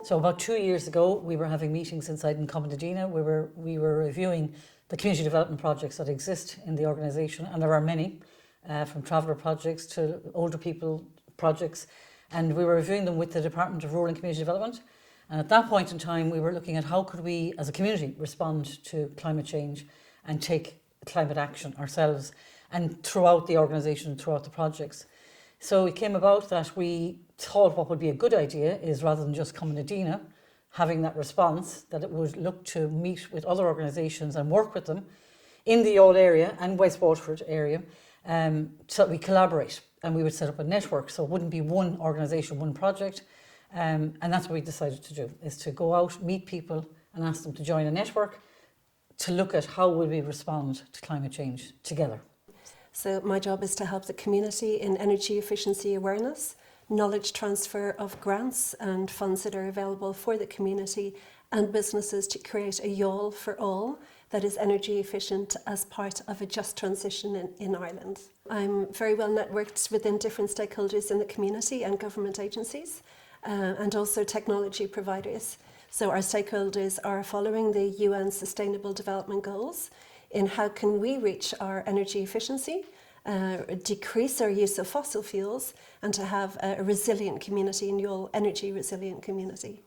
So about 2 years ago, we were having meetings inside in Commonadina. We were reviewing the community development projects that exist in the organisation, and there are many, from traveller projects to older people projects, and we were reviewing them with the Department of Rural and Community Development. And at that point in time, we were looking at how could we, as a community, respond to climate change and take climate action ourselves, and throughout the organisation, throughout the projects. So it came about that we thought what would be a good idea is, rather than just Commonadina having that response, that it would look to meet with other organisations and work with them in the Youghal area and West Waterford area, so that we collaborate and we would set up a network. So it wouldn't be one organisation, one project. And that's what we decided to do, is to go out, meet people and ask them to join a network to look at how will we respond to climate change together. So my job is to help the community in energy efficiency awareness, knowledge transfer of grants and funds that are available for the community and businesses to create a Youghal for all that is energy efficient as part of a just transition in Ireland. I'm very well networked within different stakeholders in the community and government agencies, and also technology providers. So our stakeholders are following the UN Sustainable Development Goals in how can we reach our energy efficiency, decrease our use of fossil fuels, and to have a resilient community in Youghal, energy resilient community.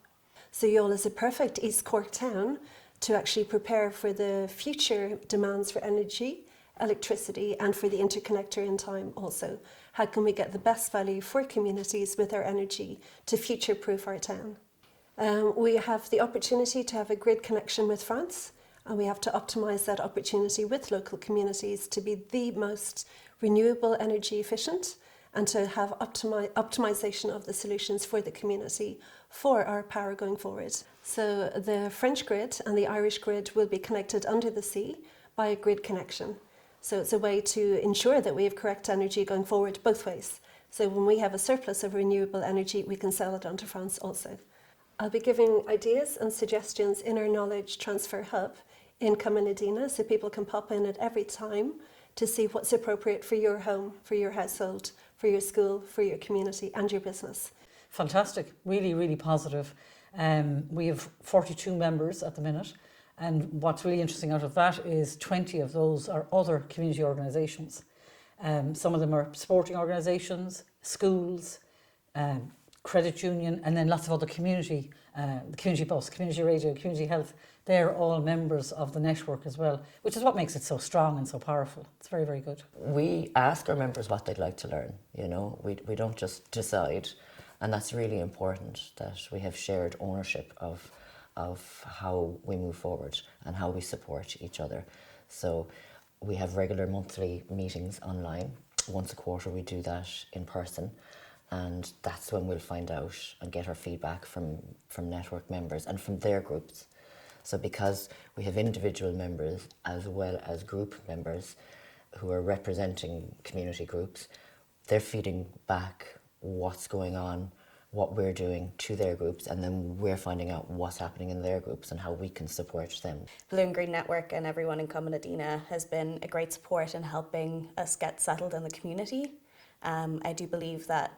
So Youghal is a perfect East Cork town to actually prepare for the future demands for energy, electricity, and for the interconnector in time also. How can we get the best value for communities with our energy to future-proof our town? We have the opportunity to have a grid connection with France, and we have to optimise that opportunity with local communities to be the most renewable energy efficient and to have optimisation of the solutions for the community for our power going forward. So the French grid and the Irish grid will be connected under the sea by a grid connection. So it's a way to ensure that we have correct energy going forward both ways. So when we have a surplus of renewable energy, we can sell it onto France also. I'll be giving ideas and suggestions in our knowledge transfer hub in Commonadina, so people can pop in at every time to see what's appropriate for your home, for your household, for your school, for your community and your business. Fantastic, really, really positive. We have 42 members at the minute, and what's really interesting out of that is 20 of those are other community organisations. Some of them are sporting organisations, schools, credit union, and then lots of other community, the community bus, community radio, community health. They're all members of the network as well, which is what makes it so strong and so powerful. It's very, very good. We ask our members what they'd like to learn, you know, we don't just decide, and that's really important, that we have shared ownership of how we move forward and how we support each other. So we have regular monthly meetings online. Once a quarter we do that in person, and that's when we'll find out and get our feedback from network members and from their groups. So because we have individual members as well as group members who are representing community groups, they're feeding back what's going on, what we're doing to their groups, and then we're finding out what's happening in their groups and how we can support them. Blue and Green Network and everyone in Commonadina has been a great support in helping us get settled in the community. I do believe that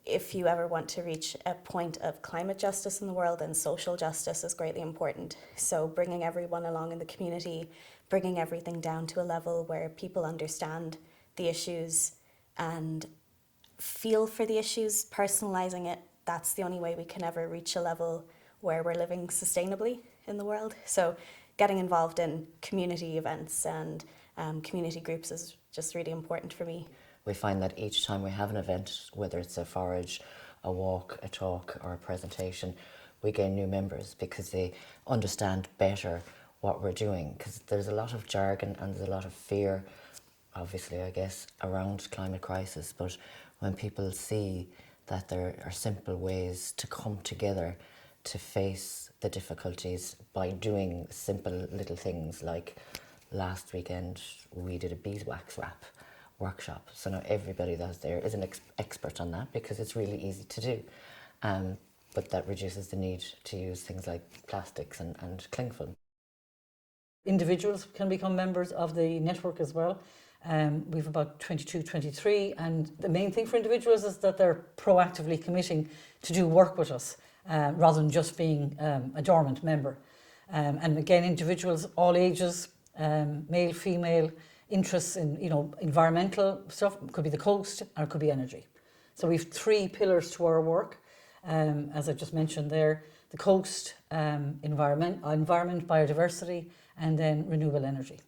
if you ever want to reach a point of climate justice in the world, then social justice is greatly important. So bringing everyone along in the community, bringing everything down to a level where people understand the issues and feel for the issues, personalising it, that's the only way we can ever reach a level where we're living sustainably in the world. So getting involved in community events and community groups is just really important for me. We find that each time we have an event, whether it's a forage, a walk, a talk or a presentation, we gain new members because they understand better what we're doing, because there's a lot of jargon and there's a lot of fear, obviously, I guess, around climate crisis. But when people see that there are simple ways to come together to face the difficulties by doing simple little things, like last weekend we did a beeswax wrap workshop. So now everybody that's there is an expert on that because it's really easy to do. But that reduces the need to use things like plastics and cling film. Individuals can become members of the network as well. We've about 22, 23, and the main thing for individuals is that they're proactively committing to do work with us. rather than just being a dormant member. And again, individuals, all ages, male, female, interests in, you know, environmental stuff. It could be the coast or it could be energy. So we've 3 pillars to our work, as I just mentioned there: the coast, environment, biodiversity, and then renewable energy.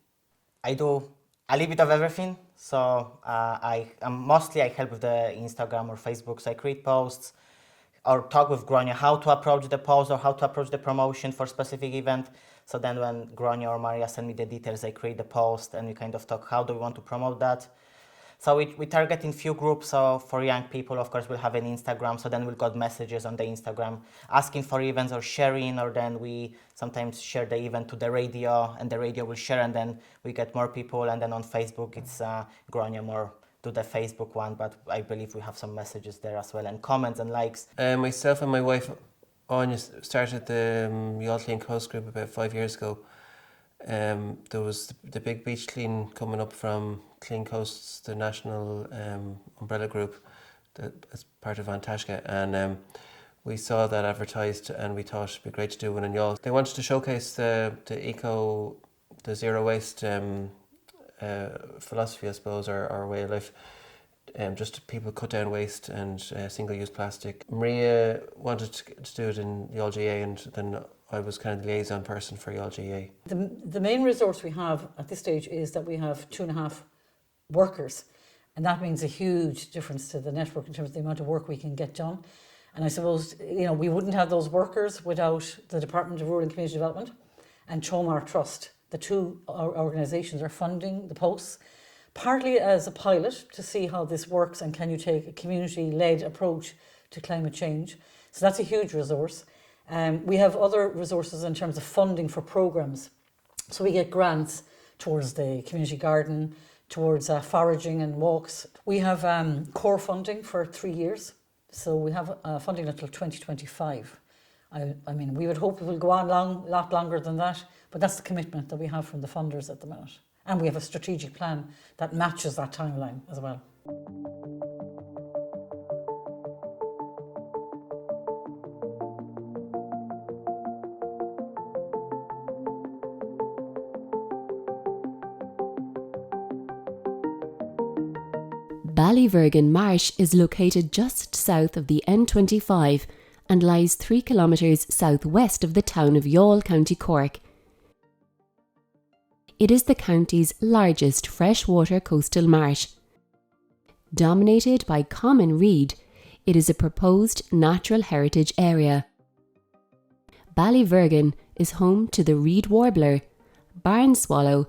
I do a little bit of everything. So I help with the Instagram or Facebook. So I create posts or talk with Grania how to approach the post or how to approach the promotion for specific event. So then when Grania or Maria send me the details, I create the post and we kind of talk how do we want to promote that. So we target in few groups. So for young people, of course, we'll have an Instagram. So then we'll got messages on the Instagram asking for events or sharing, or then we sometimes share the event to the radio and the radio will share, and then we get more people. And then on Facebook, it's Grania more to the Facebook one, but I believe we have some messages there as well, and comments and likes. Myself and my wife Anya started the Youghal Coast group about 5 years ago. There was the big beach clean coming up from Clean Coasts, the national umbrella group as part of Antashka, and we saw that advertised and we thought it'd be great to do one in Youghal. They wanted to showcase the zero waste philosophy, I suppose, or way of life. Just people cut down waste and single-use plastic. Maria wanted to do it in Youghal GA, and then I was kind of the liaison person for Youghal GA. The main resource we have at this stage is that we have 2.5 workers, and that means a huge difference to the network in terms of the amount of work we can get done. And I suppose, you know, we wouldn't have those workers without the Department of Rural and Community Development and Chomar Trust. The 2 organisations are funding the posts, partly as a pilot to see how this works and can you take a community-led approach to climate change. So that's a huge resource. We have other resources in terms of funding for programmes. So we get grants towards the community garden, towards foraging and walks. We have core funding for 3 years. So we have funding until 2025. I mean, we would hope it will go on a lot longer than that, but that's the commitment that we have from the funders at the minute. And we have a strategic plan that matches that timeline as well. Ballyvergan Marsh is located just south of the N25 and lies 3 kilometres southwest of the town of Youghal, County Cork. It is the county's largest freshwater coastal marsh. Dominated by common reed, it is a proposed natural heritage area. Ballyvergan is home to the reed warbler, barn swallow,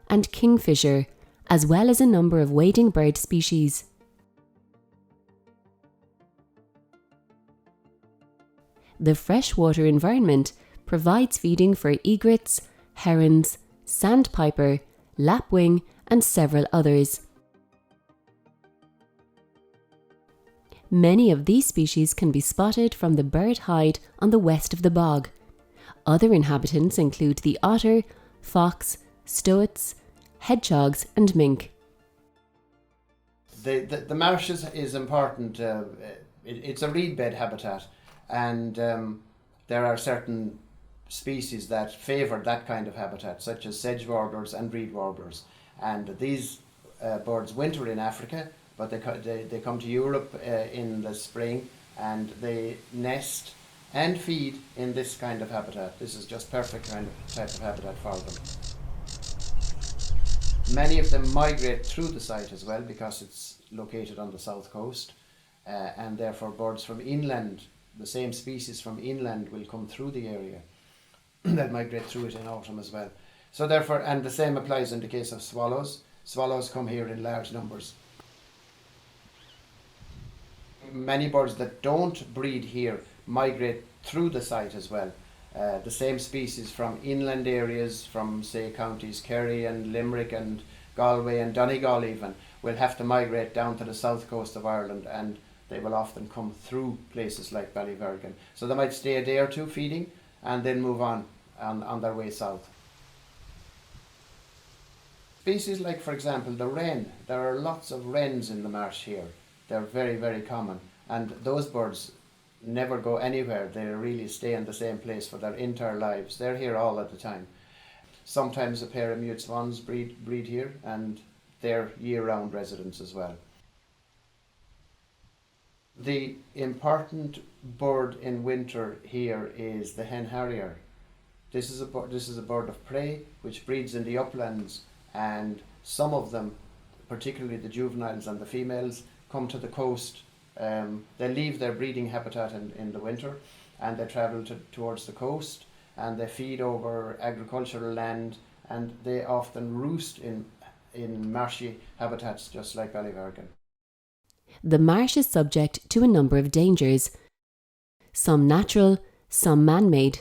and kingfisher, as well as a number of wading bird species. The freshwater environment provides feeding for egrets, herons, sandpiper, lapwing, and several others. Many of these species can be spotted from the bird hide on the west of the bog. Other inhabitants include the otter, fox, stoats, hedgehogs, and mink. The marsh is important. It's a reed bed habitat, and there are certain species that favour that kind of habitat, such as sedge warblers and reed warblers. And these birds winter in Africa, but they come to Europe in the spring, and they nest and feed in this kind of habitat. This is just perfect type of habitat for them. Many of them migrate through the site as well because it's located on the south coast, and therefore birds from inland, the same species from inland, will come through the area that migrate through it in autumn as well. So therefore, and the same applies in the case of swallows. Swallows come here in large numbers. Many birds that don't breed here migrate through the site as well. The same species from inland areas, from say counties Kerry and Limerick and Galway and Donegal even, will have to migrate down to the south coast of Ireland, and they will often come through places like Ballyvergan. So they might stay a day or two feeding and then move on their way south. Species like, for example, the wren. There are lots of wrens in the marsh here. They're very, very common, and those birds never go anywhere. They really stay in the same place for their entire lives. They're here all at the time. Sometimes a pair of mute swans breed here, and they're year-round residents as well. The important bird in winter here is the hen harrier. This is a bird of prey which breeds in the uplands, and some of them, particularly the juveniles and the females, come to the coast. They leave their breeding habitat in the winter, and they travel towards the coast, and they feed over agricultural land, and they often roost in marshy habitats just like Ballyvergan. The marsh is subject to a number of dangers, some natural, some man-made.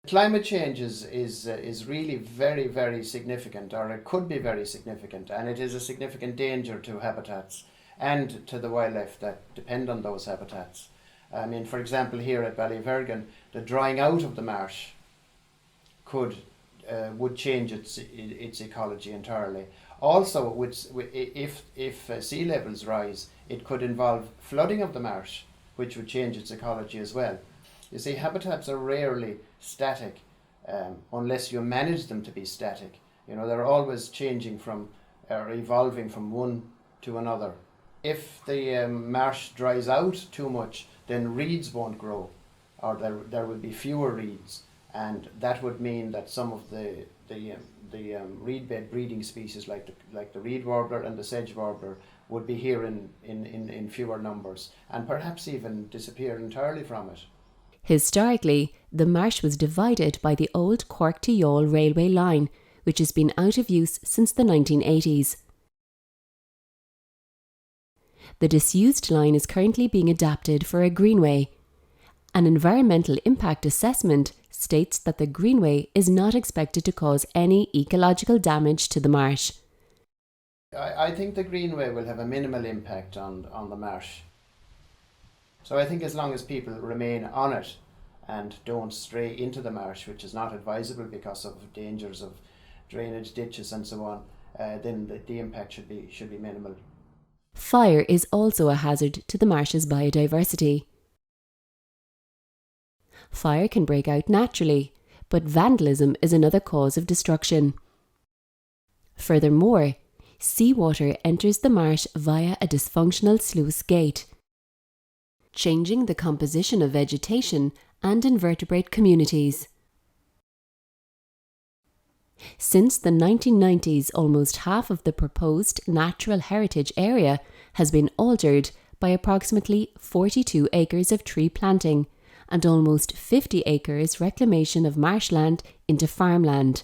Climate change is really very, very significant, or it could be very significant, and it is a significant danger to habitats and to the wildlife that depend on those habitats. I mean, for example, here at Ballyvergan, the drying out of the marsh would change its ecology entirely. Also, if sea levels rise, it could involve flooding of the marsh, which would change its ecology as well. You see, habitats are rarely static unless you manage them to be static. You know, they're always changing or evolving from one to another. If the marsh dries out too much, then reeds won't grow, or there will be fewer reeds, and that would mean that some of the reed bed breeding species like the reed warbler and the sedge warbler would be here in fewer numbers, and perhaps even disappear entirely from it. Historically, the marsh was divided by the old Cork to Youghal railway line, which has been out of use since the 1980s. The disused line is currently being adapted for a greenway. An environmental impact assessment states that the greenway is not expected to cause any ecological damage to the marsh. I think the greenway will have a minimal impact on the marsh. So I think as long as people remain on it and don't stray into the marsh, which is not advisable because of dangers of drainage ditches and so on, then the impact should be minimal. Fire is also a hazard to the marsh's biodiversity. Fire can break out naturally, but vandalism is another cause of destruction. Furthermore, seawater enters the marsh via a dysfunctional sluice gate, changing the composition of vegetation and invertebrate communities. Since the 1990s, almost half of the proposed natural heritage area has been altered by approximately 42 acres of tree planting and almost 50 acres reclamation of marshland into farmland.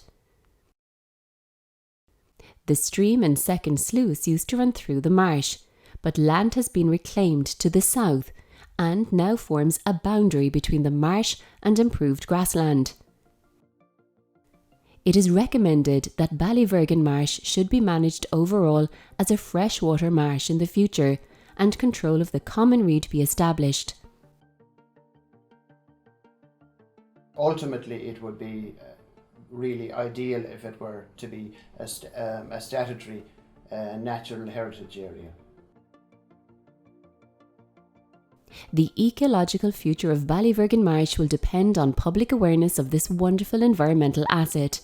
The stream and second sluice used to run through the marsh, but land has been reclaimed to the south and now forms a boundary between the marsh and improved grassland. It is recommended that Ballyvergan Marsh should be managed overall as a freshwater marsh in the future, and control of the common reed be established. Ultimately, it would be really ideal if it were to be a statutory natural heritage area. The ecological future of Ballyvergan Marsh will depend on public awareness of this wonderful environmental asset.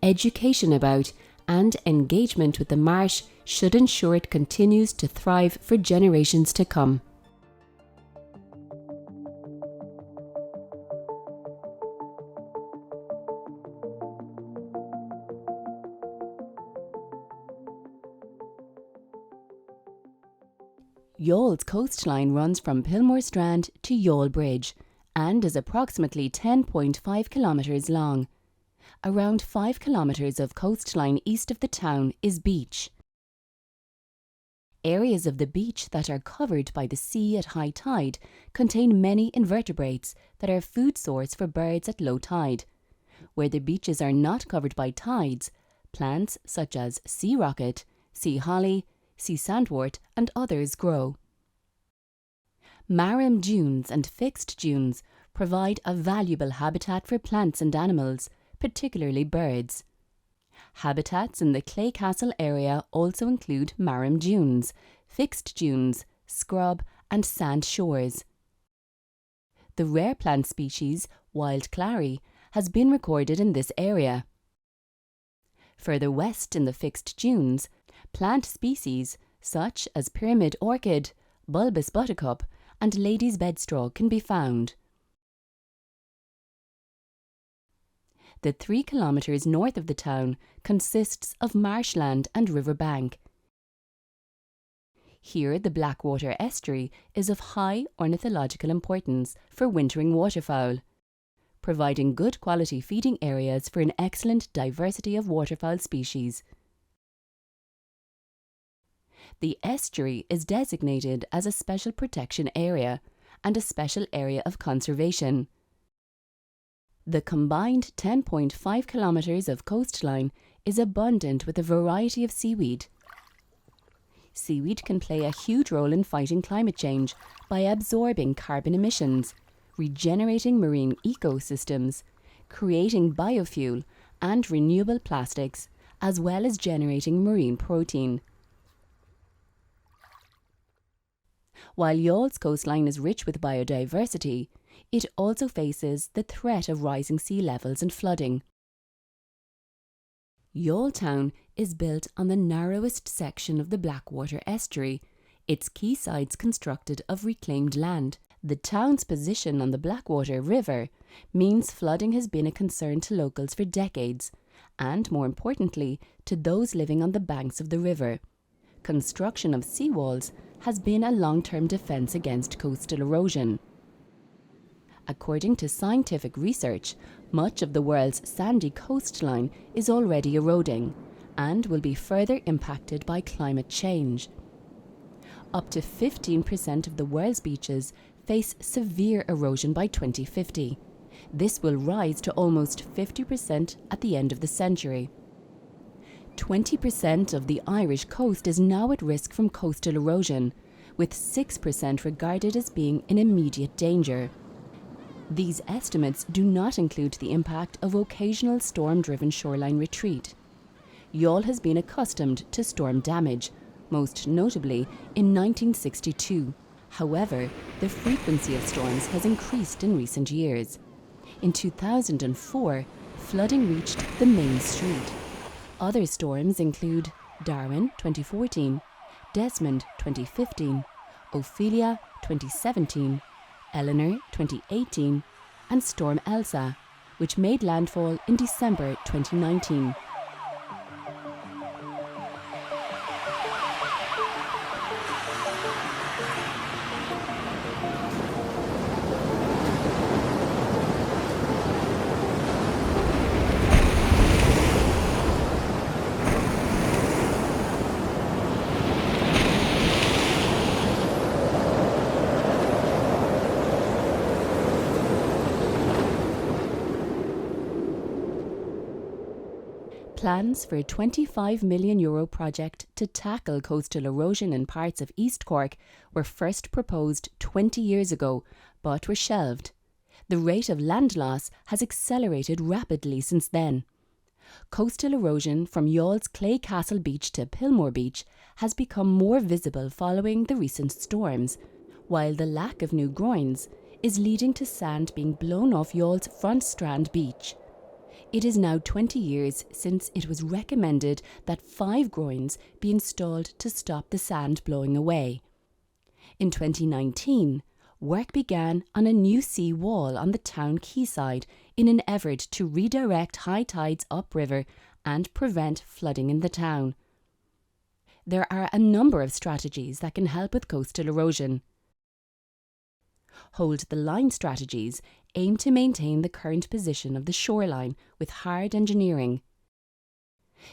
Education about and engagement with the marsh should ensure it continues to thrive for generations to come. Youghal coastline runs from Pilmore Strand to Youghal Bridge and is approximately 10.5 kilometres long. Around 5 kilometres of coastline east of the town is beach. Areas of the beach that are covered by the sea at high tide contain many invertebrates that are food source for birds at low tide. Where the beaches are not covered by tides, plants such as sea rocket, sea holly, sea sandwort and others grow. Marram dunes and fixed dunes provide a valuable habitat for plants and animals, particularly birds. Habitats in the Claycastle area also include marram dunes, fixed dunes, scrub and sand shores. The rare plant species, wild clary, has been recorded in this area. Further west in the fixed dunes, plant species such as pyramid orchid, bulbous buttercup and lady's bedstraw can be found. The 3 kilometres north of the town consists of marshland and river bank. Here the Blackwater estuary is of high ornithological importance for wintering waterfowl, providing good quality feeding areas for an excellent diversity of waterfowl species. The estuary is designated as a special protection area and a special area of conservation. The combined 10.5 kilometres of coastline is abundant with a variety of seaweed. Seaweed can play a huge role in fighting climate change by absorbing carbon emissions, regenerating marine ecosystems, creating biofuel and renewable plastics, as well as generating marine protein. While Youghals coastline is rich with biodiversity, it also faces the threat of rising sea levels and flooding. Youghal town is built on the narrowest section of the Blackwater estuary, its quaysides constructed of reclaimed land. The town's position on the Blackwater River means flooding has been a concern to locals for decades, and more importantly, to those living on the banks of the river. Construction of seawalls has been a long-term defence against coastal erosion. According to scientific research, much of the world's sandy coastline is already eroding and will be further impacted by climate change. Up to 15% of the world's beaches face severe erosion by 2050. This will rise to almost 50% at the end of the century. 20% of the Irish coast is now at risk from coastal erosion, with 6% regarded as being in immediate danger. These estimates do not include the impact of occasional storm-driven shoreline retreat. Youghal has been accustomed to storm damage, most notably in 1962. However, the frequency of storms has increased in recent years. In 2004, flooding reached the main street. Other storms include Darwin 2014, Desmond 2015, Ophelia 2017, Eleanor 2018, and Storm Elsa, which made landfall in December 2019. Plans for a €25 million project to tackle coastal erosion in parts of East Cork were first proposed 20 years ago, but were shelved. The rate of land loss has accelerated rapidly since then. Coastal erosion from Youghals Clay Castle Beach to Pillmore Beach has become more visible following the recent storms, while the lack of new groins is leading to sand being blown off Youghals Front Strand Beach. It is now 20 years since it was recommended that 5 groins be installed to stop the sand blowing away. In 2019, work began on a new sea wall on the town quayside in an effort to redirect high tides upriver and prevent flooding in the town. There are a number of strategies that can help with coastal erosion. Hold the line strategies aim to maintain the current position of the shoreline with hard engineering.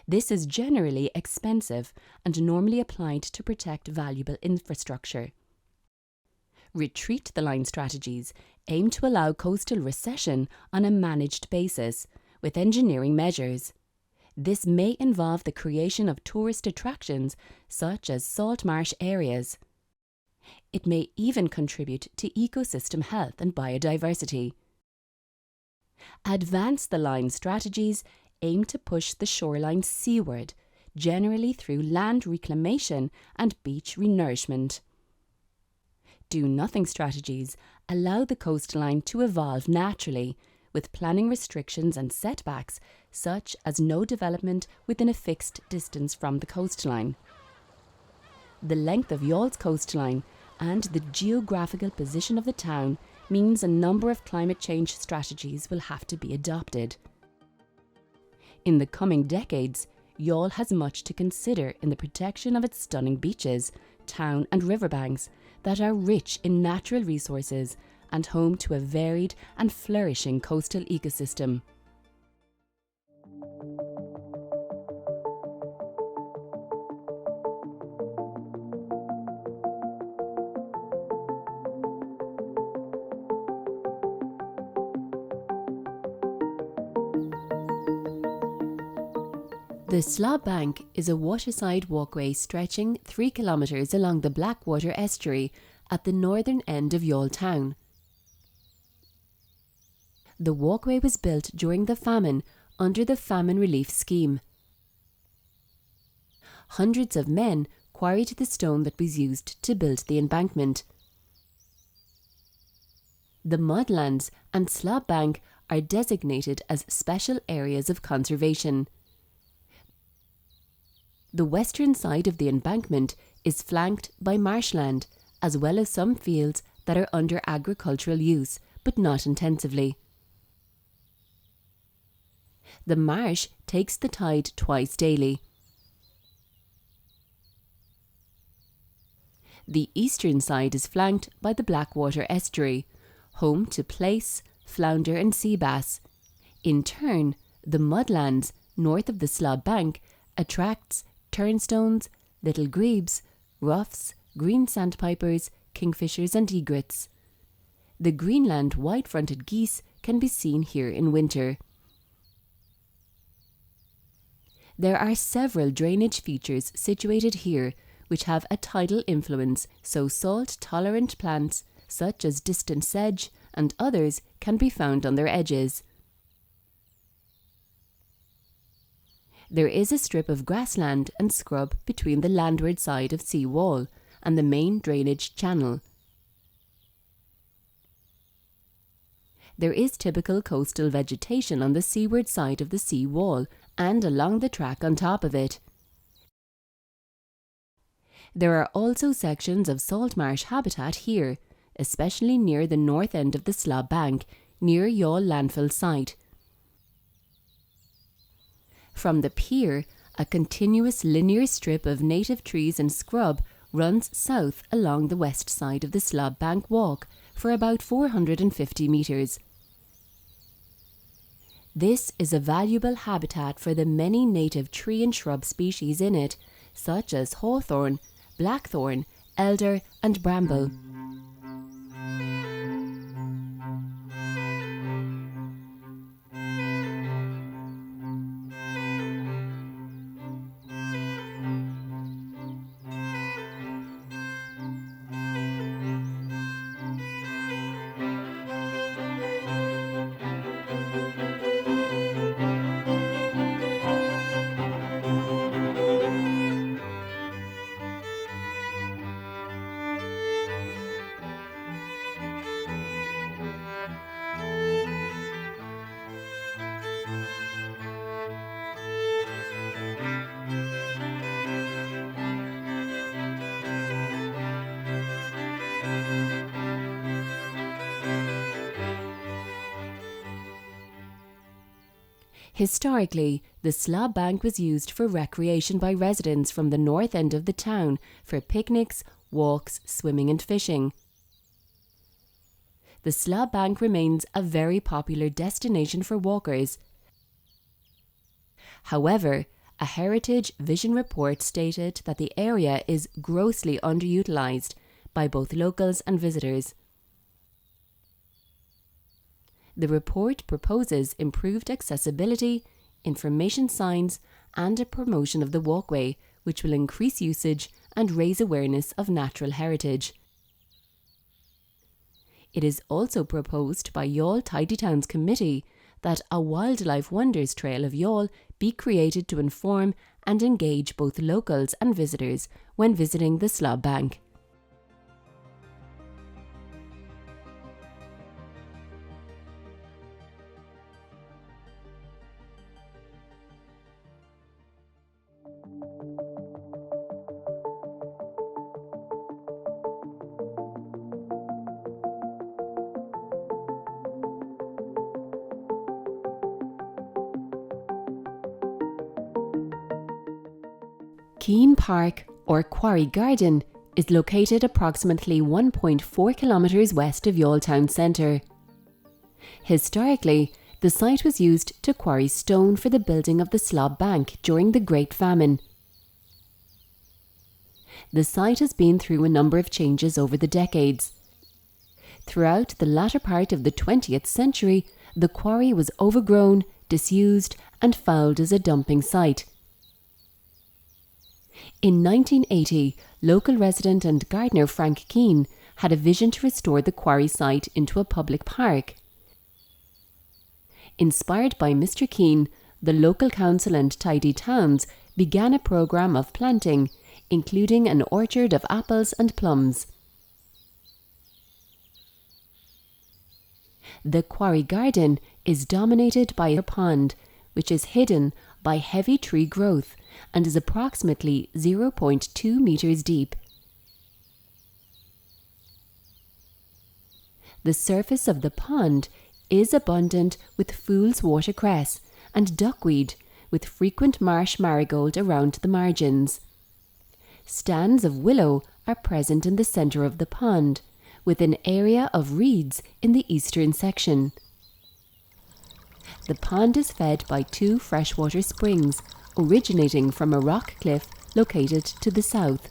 This is generally expensive and normally applied to protect valuable infrastructure. Retreat the line strategies aim to allow coastal recession on a managed basis with engineering measures. This may involve the creation of tourist attractions such as salt marsh areas. It may even contribute to ecosystem health and biodiversity. Advance the line strategies aim to push the shoreline seaward, generally through land reclamation and beach renourishment. do-nothing strategies allow the coastline to evolve naturally, with planning restrictions and setbacks, such as no development within a fixed distance from the coastline. The length of Youghals coastline and the geographical position of the town means a number of climate change strategies will have to be adopted. In the coming decades, Youghal has much to consider in the protection of its stunning beaches, town and riverbanks that are rich in natural resources and home to a varied and flourishing coastal ecosystem. The Slob Bank is a waterside walkway stretching 3 kilometres along the Blackwater estuary at the northern end of Youghal town. The walkway was built during the famine under the Famine Relief Scheme. Hundreds of men quarried the stone that was used to build the embankment. The mudlands and Slob Bank are designated as special areas of conservation. The western side of the embankment is flanked by marshland, as well as some fields that are under agricultural use, but not intensively. The marsh takes the tide twice daily. The eastern side is flanked by the Blackwater estuary, home to plaice, flounder and sea bass. In turn, the mudlands north of the Slob Bank attracts turnstones, little grebes, ruffs, green sandpipers, kingfishers and egrets. The Greenland white-fronted geese can be seen here in winter. There are several drainage features situated here which have a tidal influence, so salt-tolerant plants such as distant sedge and others can be found on their edges. There is a strip of grassland and scrub between the landward side of sea wall and the main drainage channel. There is typical coastal vegetation on the seaward side of the sea wall and along the track on top of it. There are also sections of salt marsh habitat here, especially near the north end of the Slob Bank, near Youghal landfill site. From the pier, a continuous linear strip of native trees and scrub runs south along the west side of the Slob Bank walk for about 450 metres. This is a valuable habitat for the many native tree and shrub species in it, such as hawthorn, blackthorn, elder and bramble. Historically, the Slob Bank was used for recreation by residents from the north end of the town for picnics, walks, swimming and fishing. The Slob Bank remains a very popular destination for walkers. However, a Heritage Vision report stated that the area is grossly underutilised by both locals and visitors. The report proposes improved accessibility, information signs, and a promotion of the walkway, which will increase usage and raise awareness of natural heritage. It is also proposed by Youghal Tidy Towns Committee that a Wildlife Wonders Trail of Youghal be created to inform and engage both locals and visitors when visiting the Slob Bank. Keane Park, or Quarry Garden, is located approximately 1.4 kilometres west of Youghal town centre. Historically, the site was used to quarry stone for the building of the Slob Bank during the Great Famine. The site has been through a number of changes over the decades. Throughout the latter part of the 20th century, the quarry was overgrown, disused and fouled as a dumping site. In 1980, local resident and gardener Frank Keane had a vision to restore the quarry site into a public park. Inspired by Mr. Keane, the local council and Tidy Towns began a programme of planting, including an orchard of apples and plums. The Quarry Garden is dominated by a pond, which is hidden by heavy tree growth and is approximately 0.2 metres deep. The surface of the pond is abundant with fool's watercress and duckweed, with frequent marsh marigold around the margins. Stands of willow are present in the centre of the pond, with an area of reeds in the eastern section. The pond is fed by 2 freshwater springs, originating from a rock cliff located to the south.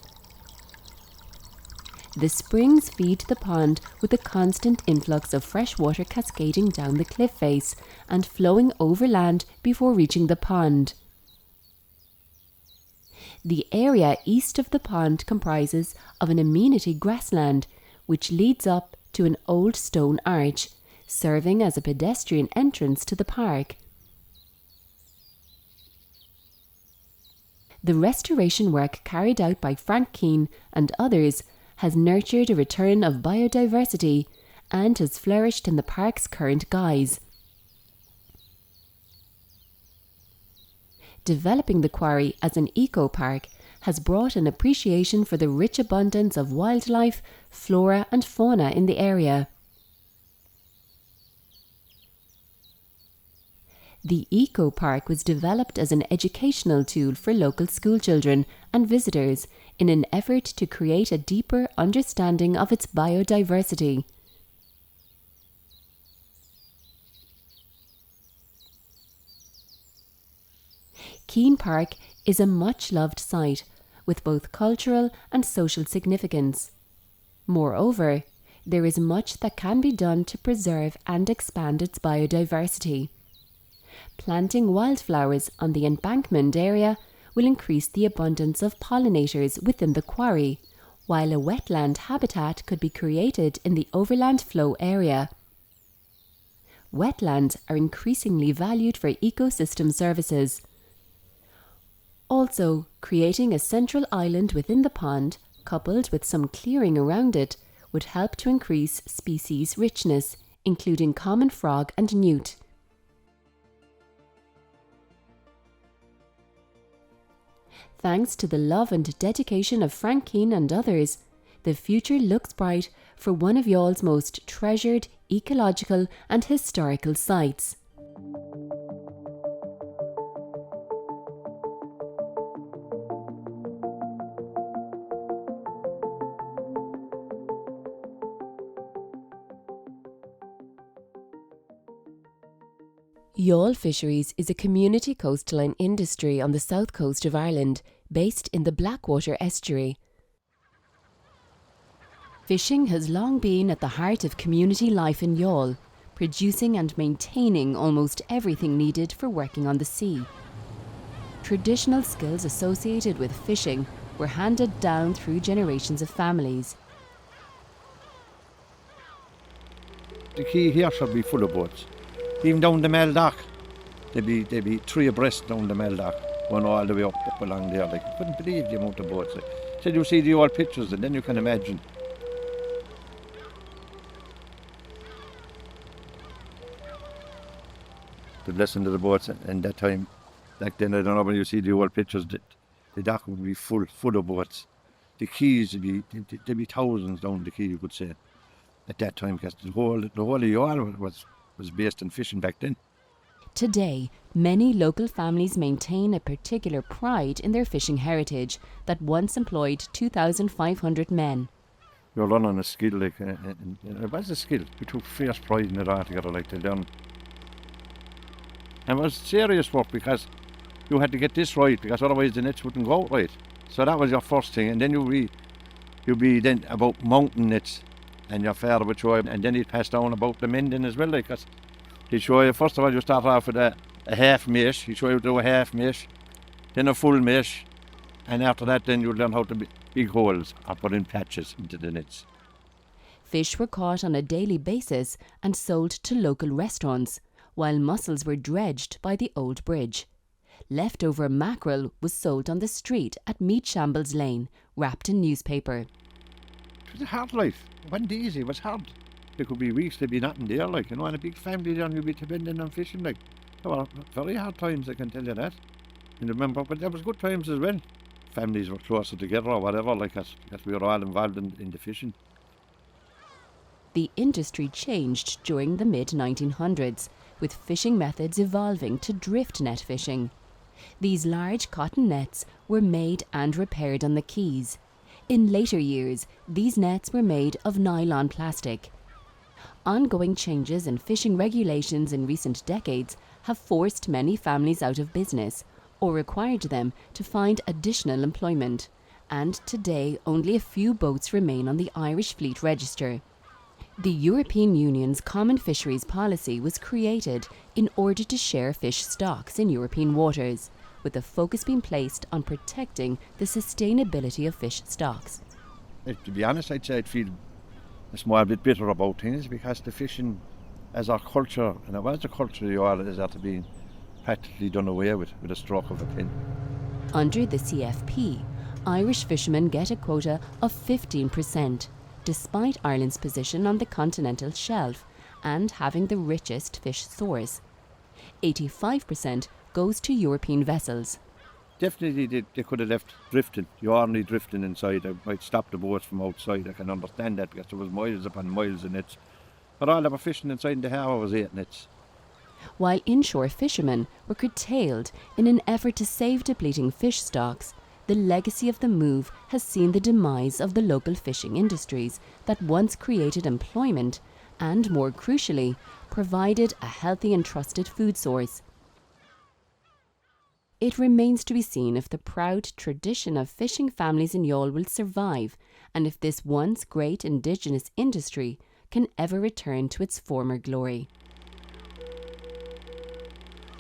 The springs feed the pond with a constant influx of fresh water cascading down the cliff face and flowing overland before reaching the pond. The area east of the pond comprises of an amenity grassland, which leads up to an old stone arch, serving as a pedestrian entrance to the park. The restoration work carried out by Frank Keane and others has nurtured a return of biodiversity and has flourished in the park's current guise. Developing the quarry as an eco-park has brought an appreciation for the rich abundance of wildlife, flora and fauna in the area. The eco-park was developed as an educational tool for local schoolchildren and visitors in an effort to create a deeper understanding of its biodiversity. Keane Park is a much-loved site with both cultural and social significance. Moreover, there is much that can be done to preserve and expand its biodiversity. Planting wildflowers on the embankment area will increase the abundance of pollinators within the quarry, while a wetland habitat could be created in the overland flow area. Wetlands are increasingly valued for ecosystem services. Also, creating a central island within the pond, coupled with some clearing around it, would help to increase species richness, including common frog and newt. Thanks to the love and dedication of Frank Keane and others, the future looks bright for one of Youghal's most treasured ecological and historical sites. Youghal Fisheries is a community coastline industry on the south coast of Ireland, based in the Blackwater estuary. Fishing has long been at the heart of community life in Youghal, producing and maintaining almost everything needed for working on the sea. Traditional skills associated with fishing were handed down through generations of families. The quay here should be full of boats. Even down the Mel Dock, there'd be 3 abreast down the Mel Dock, one all the way up along there. Like, I couldn't believe the amount of boats. Like, so you see the old pictures and then you can imagine. The blessing of the boats and that time, like then I don't know when you see the old pictures, the dock would be full of boats. The quays there'd be thousands down the quay, you could say, at that time, because the whole of Youghal was based on fishing back then. Today, Many local families maintain a particular pride in their fishing heritage that once employed 2,500 men. You're learning a skill, like, and it was a skill. We took fierce pride in it altogether, like, to learn. And it was serious work because you had to get this right, because otherwise the nets wouldn't go out right. So that was your first thing, and then you'd be then about mountain nets, and your father would show you, and then he'd pass down about the mending as well, like, 'cause he'd show you, first of all, you start off with a half mesh, he'd show you to do a half mesh, then a full mesh, and after that then you'd learn how to be big holes or put in patches into the nets. Fish were caught on a daily basis and sold to local restaurants, while mussels were dredged by the old bridge. Leftover mackerel was sold on the street at Meat Shambles Lane, wrapped in newspaper. It was a hard life. It wasn't easy, it was hard. There could be weeks there'd be nothing there, like, you know, and a big family there and you'd be depending on fishing, like. There were very hard times, I can tell you that. And remember, but there was good times as well. Families were closer together or whatever, like, because we were all involved in the fishing. The industry changed during the mid-1900s, with fishing methods evolving to drift net fishing. These large cotton nets were made and repaired on the quays. In later years, these nets were made of nylon plastic. Ongoing changes in fishing regulations in recent decades have forced many families out of business or required them to find additional employment, and today only a few boats remain on the Irish Fleet Register. The European Union's Common Fisheries Policy was created in order to share fish stocks in European waters, with the focus being placed on protecting the sustainability of fish stocks. To be honest, I'd say I'd feel a small bit bitter about things, because the fishing as our culture, and it was the culture of Youghal, is after being practically done away with a stroke of a pen. Under the CFP, Irish fishermen get a quota of 15%, despite Ireland's position on the continental shelf and having the richest fish source. 85% goes to European vessels. Definitely they could have left drifting, the ordinary drifting inside. They might stop the boats from outside, I can understand that, because there was miles upon miles of nets. But all they were fishing inside the harbour was 8 nets. While inshore fishermen were curtailed in an effort to save depleting fish stocks, the legacy of the move has seen the demise of the local fishing industries that once created employment and, more crucially, provided a healthy and trusted food source. It remains to be seen if the proud tradition of fishing families in Youghal will survive, and if this once great indigenous industry can ever return to its former glory.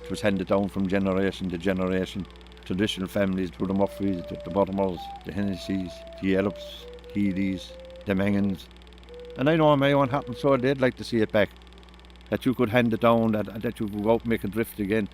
It was handed down from generation to generation. Traditional families, through the Murphys, the Bottomers, the Hennessy's, the Ellops, Healy's, the Mangans. And I know on my own happened, so they'd like to see it back. That you could hand it down, that you could go out and make a drift again.